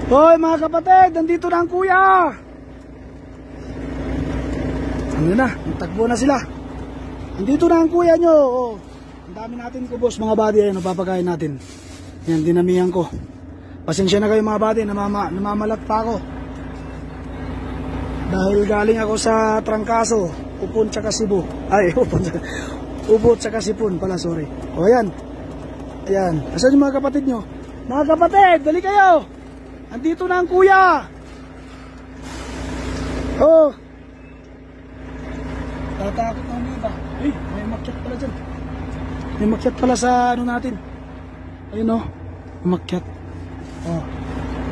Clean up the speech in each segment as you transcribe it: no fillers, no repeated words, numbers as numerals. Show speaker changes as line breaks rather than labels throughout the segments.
Hoy mga kapatid, nandito na ang kuya. Ano na, nagtagbo na sila. Nandito na ang kuya nyo. Oh, ang dami natin kubos mga buddy. Ayun, papakain natin. Yan, dinamihan ko. Pasensya na kayo mga buddy, namamalat pa ako. Dahil galing ako sa Trangkaso, Upon tsaka Cebu. Ay, Ubot tsaka Sipon pala, sorry. O yan. Ayan, asan yung mga kapatid nyo? Mga kapatid, dali kayo. Andito na ang kuya. Oh. Tatakot na ang iba. Ay, may makyat pala dyan. May makyat pala sa ano natin. Ayun oh, makyat. Oh.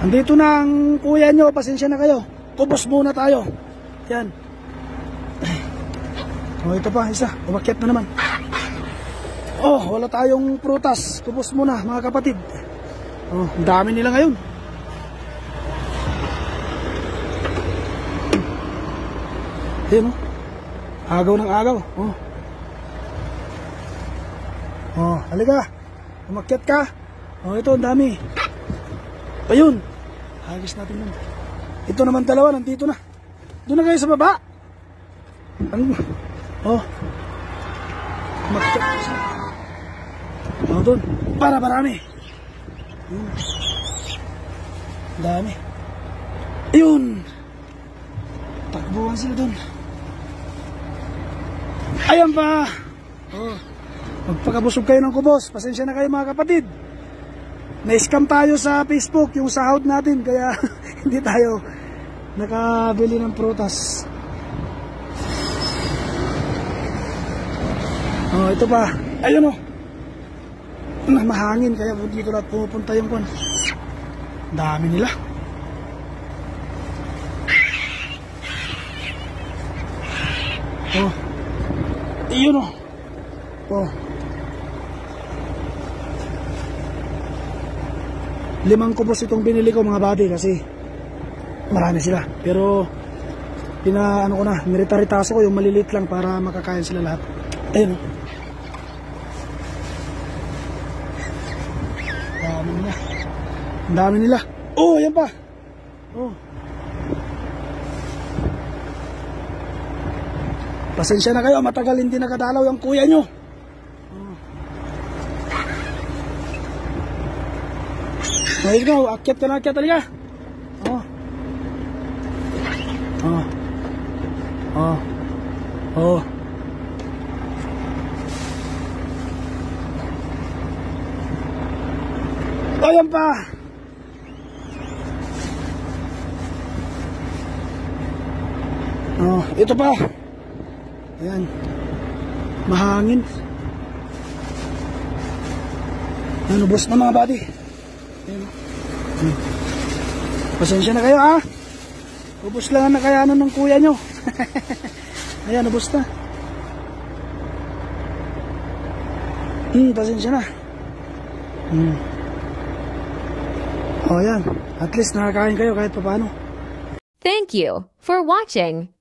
Andito na ang kuya nyo, pasensya na kayo. Kubos muna tayo. Yan. Oh, ito pa, isa. Umakyat na naman. Oh, wala tayong prutas. Kubos muna, mga kapatid. Oh, ang dami nila ngayon. Ayun, oh. Agaw ng agaw. Oh. Oh, halika. Umakyat ka. Oh, ito, ang dami. Ayun. Hagis natin yun. Ito naman dalawa, nandito na. Doon na kayo sa baba. Oh. Umakyat ka siya. Oh, doon. Para marami. Dami. Ayun. Takbuhan sila doon. Ayan pa. Oh. Magpakabusog kayo ng kubos. Pasensya na kayo mga kapatid. Na-scam tayo sa Facebook yung sahod natin. Kaya hindi tayo nakabili ng prutas. Oh, ito pa. Ayun oh. Mahangin kaya dito lahat pupunta yung kon. Dami nila. Oh. Iyon oh. Oh. 5 kubos itong binili ko mga buddy kasi marami sila. Pero ano ko na, nirita-ritaso ko yung maliliit lang para makakain sila lahat. Ayun oh. Dami nila. Ang dami nila. Oh, yan pa. Oh. Pasensya na kayo, matagal hindi nakadalaw yung kuya nyo. Oh, ikaw, akyat ka na, akyat talaga. Oh. Oh. Oh. Oh. Oh, yan pa. Oh, ito pa. Ayan. Mahangin. Ano, ubos na mga buddy. Ayan. Pasensya na kayo ha. Ubos lang ang nakayanan ng kuya nyo. Ayan, ubos na. Pasensya na. O, ayan. At least nakakain kayo kahit paano.
Thank you for watching.